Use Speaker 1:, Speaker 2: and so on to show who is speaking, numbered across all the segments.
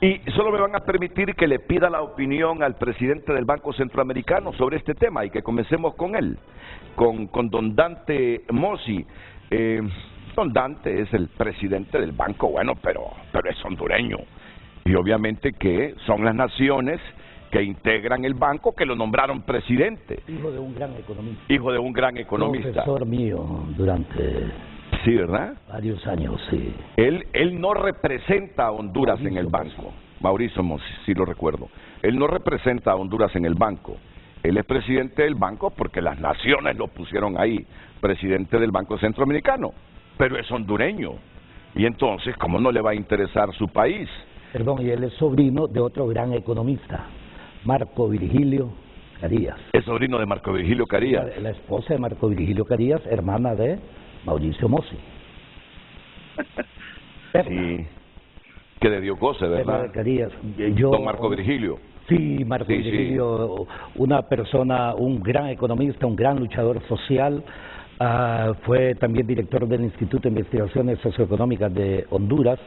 Speaker 1: Y solo me van a permitir que le pida la opinión al presidente del Banco Centroamericano sobre este tema y que comencemos con él, con don Dante Mossi. Don Dante es el presidente del banco, bueno, pero es hondureño. Y obviamente que son las naciones que integran el banco que lo nombraron presidente.
Speaker 2: Hijo de un gran economista.
Speaker 1: Hijo de un gran economista.
Speaker 2: Profesor mío durante...
Speaker 1: Sí, ¿verdad?
Speaker 2: Varios años, sí.
Speaker 1: Él no representa a Honduras
Speaker 2: Mauricio
Speaker 1: en el banco. Mauricio Mossi, sí lo recuerdo. Él no representa a Honduras en el banco. Él es presidente del banco porque las naciones lo pusieron ahí, presidente del Banco Centroamericano. Pero es hondureño. Y entonces, ¿cómo no le va a interesar su país?
Speaker 2: Perdón, y él es sobrino de otro gran economista, Marco Virgilio Carías.
Speaker 1: Es sobrino de Marco Virgilio Carías.
Speaker 2: La esposa de Marco Virgilio Carías, hermana de Mauricio Mossi.
Speaker 1: Sí, que le dio goce, ¿verdad?
Speaker 2: De Carías.
Speaker 1: Don Marco Virgilio.
Speaker 2: Sí, Marco Virgilio, una persona, un gran economista, un gran luchador social. Fue también director del Instituto de Investigaciones Socioeconómicas de Honduras.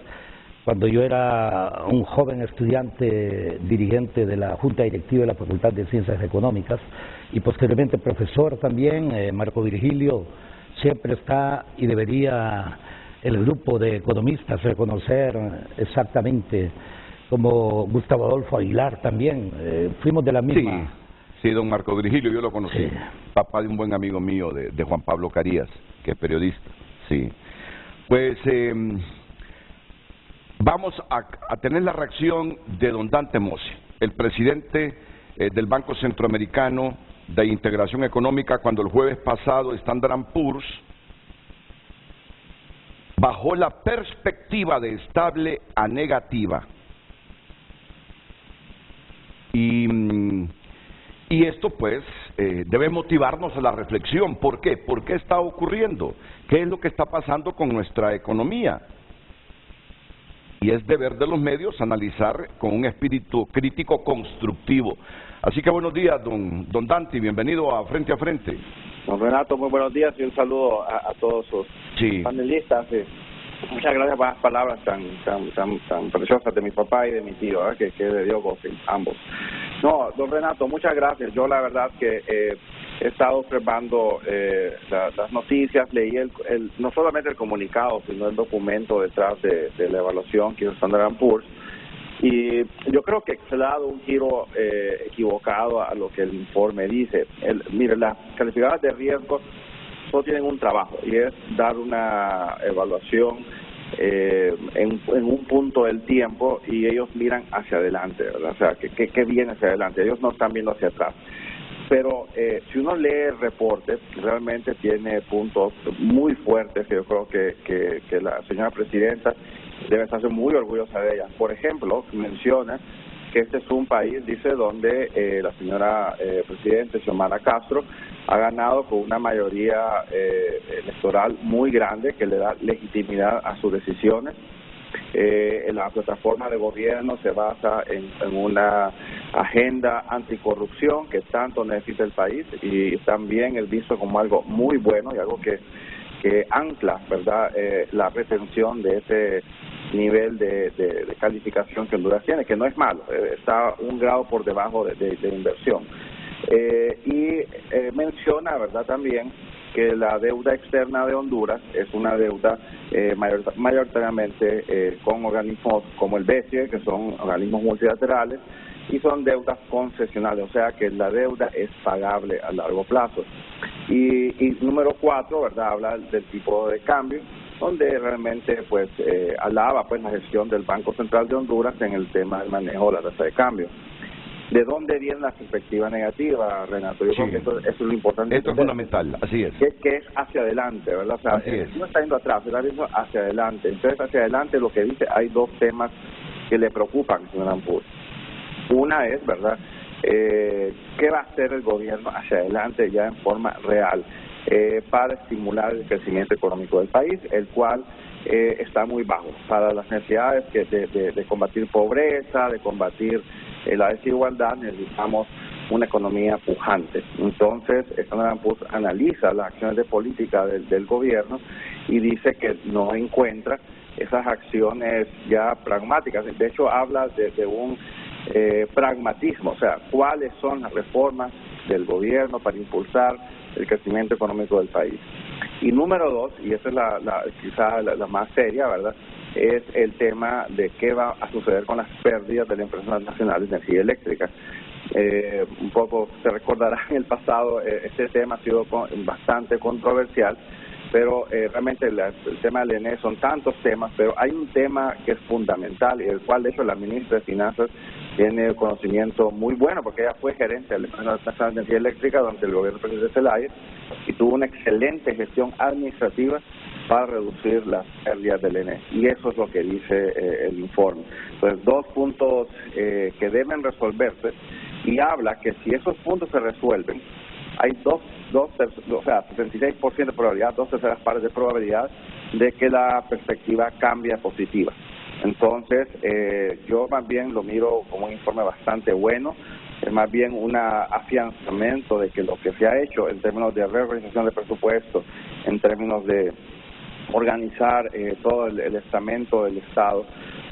Speaker 2: Cuando yo era un joven estudiante dirigente de la Junta Directiva de la Facultad de Ciencias Económicas y posteriormente profesor también, Marco Virgilio siempre está y debería el grupo de economistas reconocer exactamente, como Gustavo Adolfo Aguilar también, fuimos de la misma...
Speaker 1: Sí, don Marco Virgilio, yo lo conocí,
Speaker 2: sí.
Speaker 1: Papá de un buen amigo mío, de Juan Pablo Carías, que es periodista, sí. Pues vamos a tener la reacción de don Dante Mossi, el presidente del Banco Centroamericano de Integración Económica, cuando el jueves pasado Standard & Poor's bajó la perspectiva de estable a negativa. Y esto pues debe motivarnos a la reflexión. ¿Por qué? ¿Por qué está ocurriendo? ¿Qué es lo que está pasando con nuestra economía? Y es deber de los medios analizar con un espíritu crítico constructivo. Así que buenos días, don Dante, bienvenido a Frente a Frente.
Speaker 3: Don Renato, muy buenos días y un saludo a todos sus panelistas. Muchas gracias por las palabras tan preciosas de mi papá y de mi tío, que le dio goce ambos. No, don Renato, muchas gracias. Yo la verdad que he estado observando las noticias, leí no solamente el comunicado, sino el documento detrás de la evaluación que hizo Standard & Poor's. Y yo creo que se le ha dado un giro equivocado a lo que el informe dice. Mire, las calificadoras de riesgo solo tienen un trabajo y es dar una evaluación en un punto del tiempo y ellos miran hacia adelante, ¿verdad? O sea, que viene hacia adelante, ellos no están viendo hacia atrás. Pero si uno lee el reporte, realmente tiene puntos muy fuertes que yo creo que la señora presidenta debe estarse muy orgullosa de ellas. Por ejemplo, menciona que este es un país, dice, donde la señora presidenta Xiomara Castro ha ganado con una mayoría electoral muy grande que le da legitimidad a sus decisiones. La plataforma de gobierno se basa en una agenda anticorrupción que tanto necesita el país y también es visto como algo muy bueno y algo que ancla, ¿verdad?, la retención de ese nivel de calificación que Honduras tiene, que no es malo, está un grado por debajo de inversión. Menciona, ¿verdad?, también que la deuda externa de Honduras es una deuda mayoritariamente con organismos como el BCE, que son organismos multilaterales, y son deudas concesionales, o sea que la deuda es pagable a largo plazo. Y número 4, ¿verdad?, habla del tipo de cambio, donde realmente pues alaba pues la gestión del Banco Central de Honduras en el tema del manejo de la tasa de cambio. ¿De dónde viene la perspectiva negativa, Renato? Yo creo que eso es lo importante.
Speaker 1: Esto es fundamental, así es.
Speaker 3: Que es hacia adelante, ¿verdad? O sea, no está yendo atrás, está yendo hacia adelante. Entonces, hacia adelante lo que dice, hay dos temas que le preocupan, señor Ampur. Una es, ¿verdad?, ¿qué va a hacer el gobierno hacia adelante ya en forma real para estimular el crecimiento económico del país, el cual está muy bajo para las necesidades de combatir pobreza, de combatir la desigualdad? Necesitamos una economía pujante. Entonces, Standard & Poor's analiza las acciones de política del gobierno y dice que no encuentra esas acciones ya pragmáticas. De hecho, habla de un pragmatismo, o sea, cuáles son las reformas del gobierno para impulsar el crecimiento económico del país. Y número dos, y esa es quizás la más seria, ¿verdad?, es el tema de qué va a suceder con las pérdidas de la Empresa Nacional de Energía Eléctrica. Un poco se recordará en el pasado, este tema ha sido bastante controversial, pero realmente el tema del ENE son tantos temas, pero hay un tema que es fundamental y el cual de hecho la ministra de Finanzas tiene conocimiento muy bueno, porque ella fue gerente de la Empresa Nacional de Energía Eléctrica durante el gobierno del presidente Zelaya y tuvo una excelente gestión administrativa para reducir las pérdidas del ENE, y eso es lo que dice el informe. Entonces, 2 puntos que deben resolverse, y habla que si esos puntos se resuelven, hay 66% de probabilidad, 2/3 partes de probabilidad de que la perspectiva cambie positiva. Entonces, yo más bien lo miro como un informe bastante bueno, es más bien un afianzamiento de que lo que se ha hecho en términos de reorganización de presupuesto, en términos de organizar todo el estamento del Estado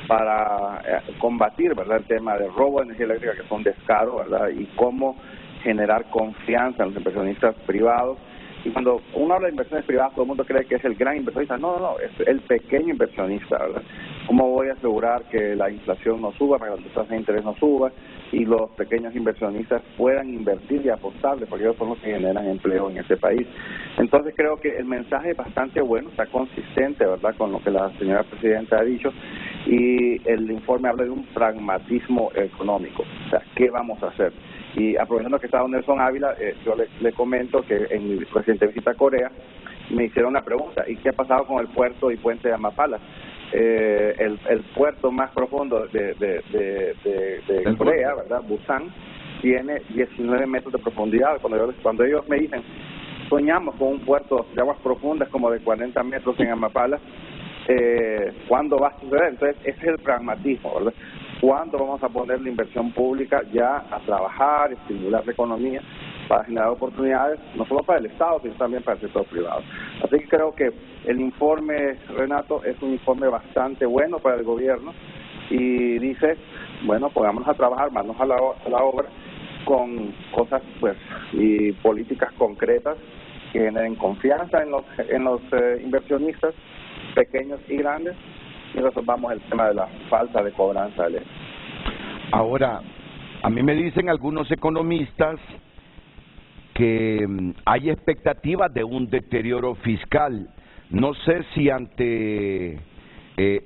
Speaker 3: para combatir, ¿verdad?, el tema del robo de energía eléctrica, que es un descaro, ¿verdad?, y cómo generar confianza en los inversionistas privados. Y cuando uno habla de inversiones privadas, todo el mundo cree que es el gran inversionista. No, es el pequeño inversionista, ¿verdad? ¿Cómo voy a asegurar que la inflación no suba, para que las tasas de interés no suban y los pequeños inversionistas puedan invertir y apostarle, porque ellos son los que generan empleo en este país? Entonces creo que el mensaje es bastante bueno, está consistente, ¿verdad?, con lo que la señora presidenta ha dicho, y el informe habla de un pragmatismo económico, o sea, ¿qué vamos a hacer? Y aprovechando que está don Nelson Ávila, yo le comento que en mi reciente visita a Corea me hicieron una pregunta: ¿y qué ha pasado con el puerto y puente de Amapala? El puerto más profundo de Corea, ¿verdad?, Busan, tiene 19 metros de profundidad. Cuando ellos me dicen, soñamos con un puerto de aguas profundas como de 40 metros en Amapala, ¿cuándo va a suceder? Entonces, ese es el pragmatismo, ¿verdad? ¿Cuándo vamos a poner la inversión pública ya a trabajar, estimular la economía para generar oportunidades, no solo para el Estado, sino también para el sector privado? Así que creo que el informe, Renato, es un informe bastante bueno para el gobierno y dice, bueno, pongámonos a trabajar, manos a la obra, con cosas pues y políticas concretas que generen confianza en los inversionistas pequeños y grandes, y resolvamos el tema de la falta de cobranza de ley.
Speaker 1: Ahora, a mí me dicen algunos economistas que hay expectativas de un deterioro fiscal. No sé si ante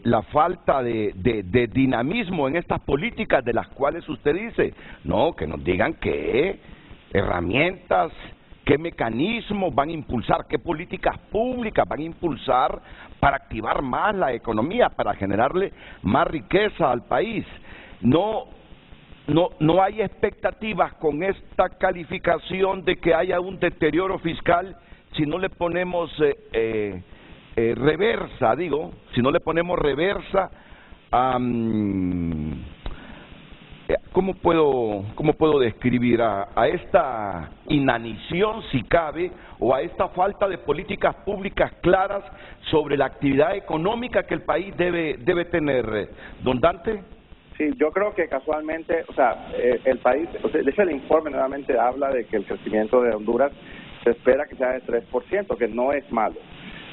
Speaker 1: la falta de dinamismo en estas políticas de las cuales usted dice, no, que nos digan qué herramientas, qué mecanismos van a impulsar, qué políticas públicas van a impulsar para activar más la economía, para generarle más riqueza al país. No hay expectativas con esta calificación de que haya un deterioro fiscal si no le ponemos reversa, si no le ponemos reversa a... ¿Cómo puedo describir a esta inanición, si cabe, o a esta falta de políticas públicas claras sobre la actividad económica que el país debe tener, don Dante?
Speaker 3: Sí, yo creo que casualmente, o sea, el país, de hecho el informe nuevamente habla de que el crecimiento de Honduras se espera que sea de 3%, que no es malo,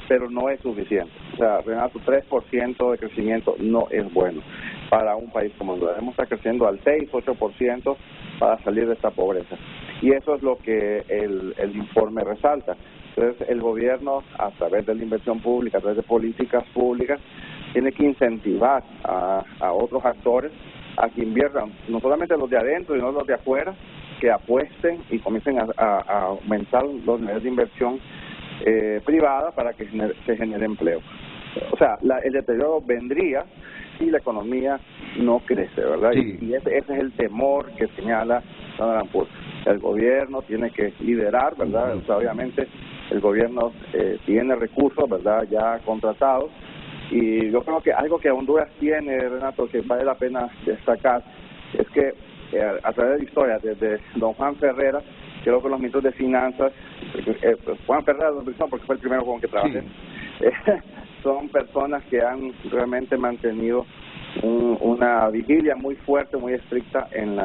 Speaker 3: pero no es suficiente. O sea, Renato, 3% de crecimiento no es bueno para un país como Honduras. Debemos estar creciendo al 6-8% para salir de esta pobreza. Y eso es lo que el informe resalta. Entonces, el gobierno, a través de la inversión pública, a través de políticas públicas, tiene que incentivar a otros actores a que inviertan, no solamente los de adentro, sino los de afuera, que apuesten y comiencen a aumentar los niveles de inversión privada para que se genere empleo. O sea, el deterioro vendría si la economía no crece, ¿verdad?
Speaker 1: Sí.
Speaker 3: Y ese es el temor que señala Donald Trump. El gobierno tiene que liderar, ¿verdad? O sea, obviamente el gobierno tiene recursos, ¿verdad?, ya contratados, y yo creo que algo que Honduras tiene, Renato, que vale la pena destacar, es que a través de la historia, desde don Juan Ferrera, creo que los ministros de Finanzas, Juan Ferrera, porque fue el primero con el que trabajé, son personas que han realmente mantenido una vigilia muy fuerte, muy estricta en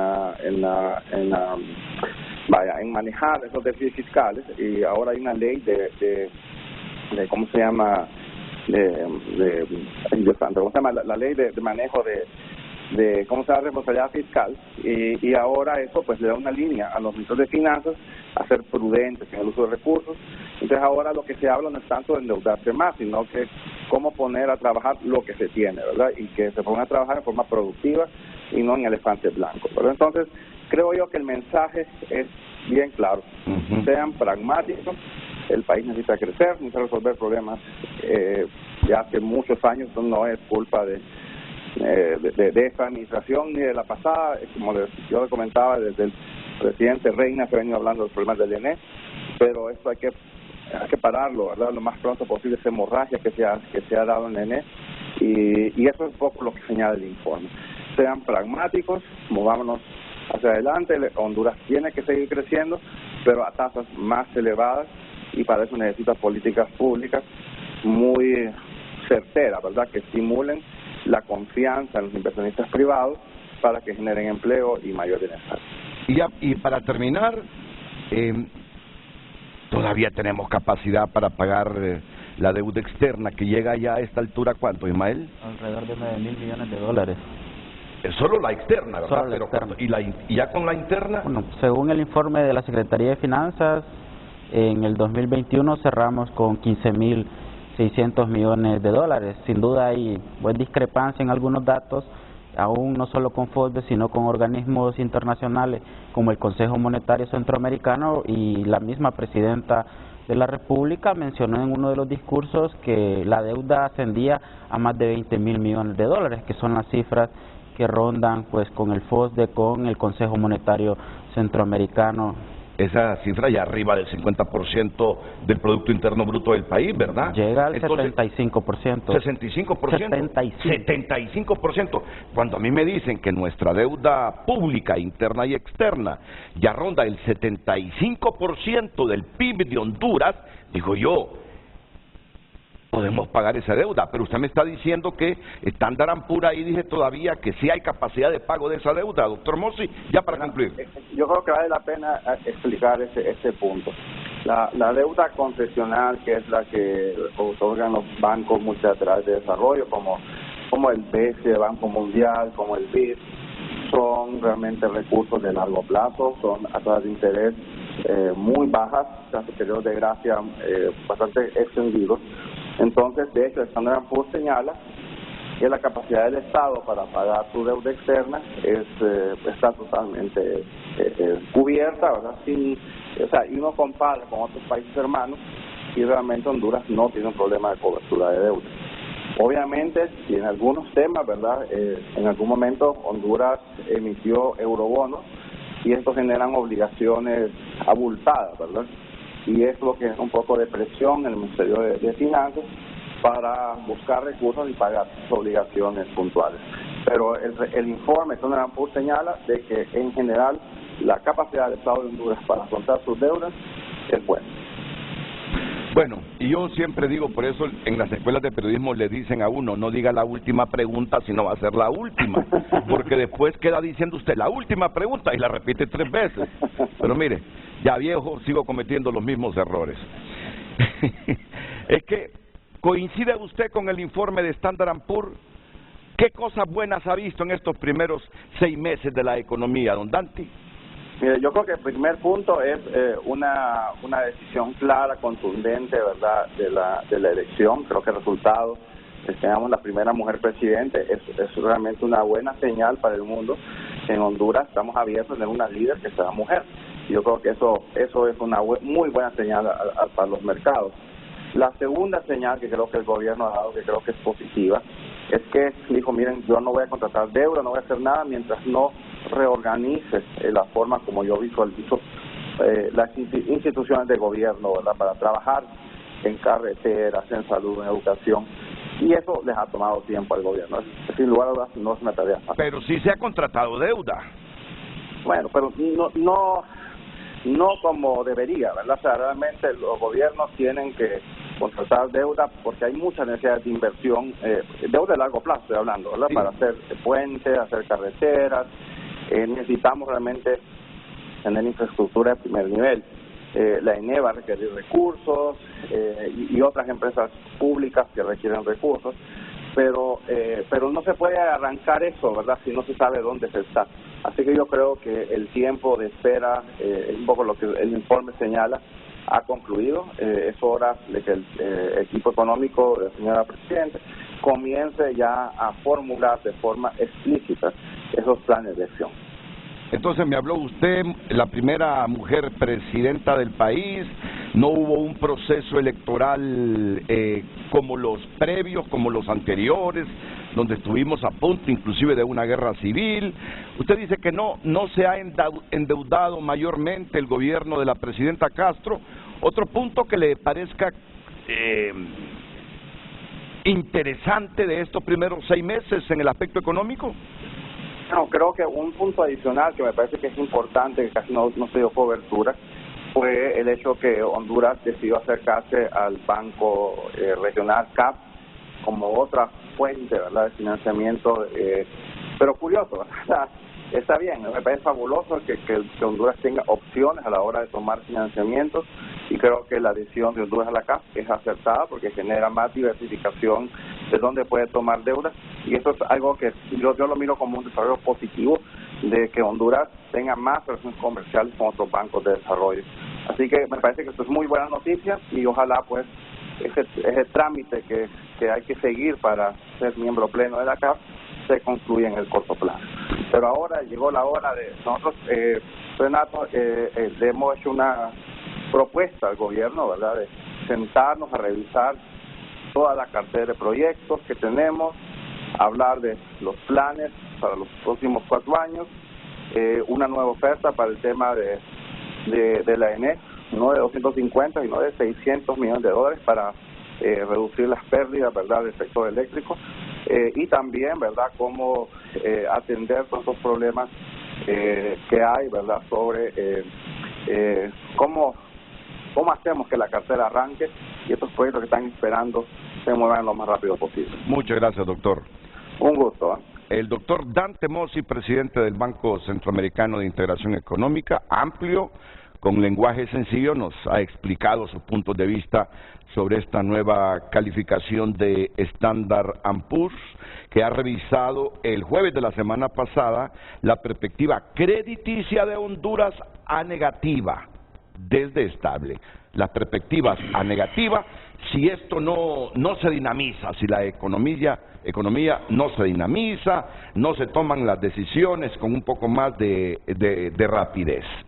Speaker 3: manejar esos déficits fiscales, y ahora hay una ley de ¿cómo se llama? ¿Cómo se llama? La ley de manejo de cómo se llama, responsabilidad fiscal, y ahora eso pues le da una línea a los ministros de finanzas a ser prudentes en el uso de recursos. Entonces ahora lo que se habla no es tanto de endeudarse más, sino que cómo poner a trabajar lo que se tiene, ¿verdad? Y que se ponga a trabajar en forma productiva y no en elefantes blancos, ¿verdad? Entonces creo yo que el mensaje es bien claro. Sean pragmáticos, el país necesita crecer, necesita resolver problemas de hace muchos años. No es culpa de esta administración ni de la pasada, como yo le comentaba, desde el presidente Reina se ha venido hablando de los problemas del ENE, pero esto hay que pararlo, ¿verdad? Lo más pronto posible, esa hemorragia que se ha dado en el ENE, y eso es un poco lo que señala el informe. Sean pragmáticos, movámonos hacia adelante. Honduras tiene que seguir creciendo, pero a tasas más elevadas, y para eso necesita políticas públicas muy certeras, ¿verdad?, que estimulen la confianza en los inversionistas privados para que generen empleo y mayor bienestar.
Speaker 1: Y para terminar, todavía tenemos capacidad para pagar la deuda externa, que llega ya a esta altura, ¿cuánto, Ismael?
Speaker 4: Alrededor de 9.000 millones de dólares.
Speaker 1: Es solo la externa, ¿verdad?
Speaker 4: Solo la externa.
Speaker 1: ¿Y ya con la interna?
Speaker 4: Bueno, según el informe de la Secretaría de Finanzas, en el 2021 cerramos con 15.600 millones de dólares. Sin duda hay buena discrepancia en algunos datos, aún no solo con FOSDE, sino con organismos internacionales como el Consejo Monetario Centroamericano, y la misma presidenta de la República mencionó en uno de los discursos que la deuda ascendía a más de 20.000 millones de dólares, que son las cifras que rondan pues con el FOSDE, con el Consejo Monetario Centroamericano.
Speaker 1: Esa cifra ya arriba del 50% del Producto Interno Bruto del país, ¿verdad?
Speaker 4: Llega al 75%.
Speaker 1: 65%. 75%. Cuando a mí me dicen que nuestra deuda pública, interna y externa, ya ronda el 75% del PIB de Honduras, digo yo, podemos pagar esa deuda, pero usted me está diciendo que Standard & Poor's ahí dice todavía que sí hay capacidad de pago de esa deuda. Doctor Mossi, ya para concluir.
Speaker 3: Yo creo que vale la pena explicar ese punto. La deuda concesional, que es la que otorgan los bancos multilaterales de desarrollo, como el BCE, Banco Mundial, como el BID, son realmente recursos de largo plazo, son a tasas de interés muy bajas, tasas periodos de gracia bastante extendidos. Entonces, de hecho, Standard & Poor's señala que la capacidad del Estado para pagar su deuda externa está totalmente cubierta, ¿verdad? Y uno compara con otros países hermanos, y realmente Honduras no tiene un problema de cobertura de deuda. Obviamente, tiene algunos temas, ¿verdad? En algún momento Honduras emitió eurobonos, y estos generan obligaciones abultadas, ¿verdad? Y es lo que es un poco de presión en el Ministerio de Finanzas para buscar recursos y pagar sus obligaciones puntuales. Pero el informe de Standard & Poor's señala de que en general la capacidad del Estado de Honduras para afrontar sus deudas es buena.
Speaker 1: Bueno, y yo siempre digo, por eso en las escuelas de periodismo le dicen a uno, no diga la última pregunta, sino va a ser la última, porque después queda diciendo usted la última pregunta y la repite 3 veces. Pero mire, ya viejo, sigo cometiendo los mismos errores. Es que coincide usted con el informe de Standard & Poor's. ¿Qué cosas buenas ha visto en estos primeros 6 meses de la economía, don Danti?
Speaker 3: Mire, yo creo que el primer punto es una decisión clara, contundente, ¿verdad?, de la elección. Creo que el resultado, tengamos la primera mujer presidente, es realmente una buena señal para el mundo. En Honduras estamos abiertos a tener una líder que sea mujer. Yo creo que eso es una muy buena señal para los mercados. La segunda señal que creo que el gobierno ha dado, que creo que es positiva, es que dijo, miren, yo no voy a contratar deuda, no voy a hacer nada mientras no reorganice la forma como yo visualizo las instituciones de gobierno, ¿verdad?, para trabajar en carreteras, en salud, en educación. Y eso les ha tomado tiempo al gobierno. Sin lugar a dudas, no es una tarea fácil.
Speaker 1: Pero sí se ha contratado deuda.
Speaker 3: Bueno, pero no como debería, ¿verdad? O sea, realmente los gobiernos tienen que contratar deuda porque hay muchas necesidades de inversión, deuda de largo plazo estoy hablando, ¿verdad? Sí. Para hacer puentes, hacer carreteras, necesitamos realmente tener infraestructura de primer nivel. La ENE va a requerir recursos y otras empresas públicas que requieren recursos, pero no se puede arrancar eso, ¿verdad? Si no se sabe dónde se está. Así que yo creo que el tiempo de espera, un poco lo que el informe señala, ha concluido. Es hora de que el equipo económico del señora Presidente comience ya a formular de forma explícita esos planes de acción.
Speaker 1: Entonces me habló usted, la primera mujer presidenta del país, no hubo un proceso electoral como los previos, como los anteriores, donde estuvimos a punto inclusive de una guerra civil. Usted dice que no se ha endeudado mayormente el gobierno de la presidenta Castro. Otro punto que le parezca interesante de estos primeros 6 meses en el aspecto económico.
Speaker 3: No, creo que un punto adicional que me parece que es importante, que casi no se dio cobertura, fue el hecho que Honduras decidió acercarse al Banco Regional CAF como otra fuente, ¿verdad?, de financiamiento, pero curioso, ¿verdad? Está bien, me parece fabuloso que Honduras tenga opciones a la hora de tomar financiamientos, y creo que la decisión de Honduras a la CAF es acertada porque genera más diversificación de dónde puede tomar deuda, y eso es algo que yo lo miro como un desarrollo positivo, de que Honduras tenga más relaciones comerciales con otros bancos de desarrollo. Así que me parece que esto es muy buena noticia, y ojalá pues ese trámite que hay que seguir para ser miembro pleno de la CAF se concluya en el corto plazo. Pero ahora llegó la hora de nosotros, Renato, le hemos hecho una propuesta al gobierno, ¿verdad?, de sentarnos a revisar toda la cartera de proyectos que tenemos, hablar de los planes para los próximos 4 años, una nueva oferta para el tema de la ENE, no de 250, sino de 600 millones de dólares para reducir las pérdidas, ¿verdad?, del sector eléctrico, y también, ¿verdad?, cómo atender todos esos problemas que hay, ¿verdad?, sobre cómo hacemos que la cartera arranque y estos proyectos que están esperando se muevan lo más rápido posible.
Speaker 1: Muchas gracias, doctor.
Speaker 3: Un gusto.
Speaker 1: El doctor Dante Mossi, presidente del Banco Centroamericano de Integración Económica, amplio, con lenguaje sencillo, nos ha explicado sus puntos de vista sobre esta nueva calificación de Standard & Poor's, que ha revisado el jueves de la semana pasada la perspectiva crediticia de Honduras a negativa, desde estable. Las perspectivas a negativa si esto no se dinamiza, si la economía no se dinamiza, no se toman las decisiones con un poco más de rapidez.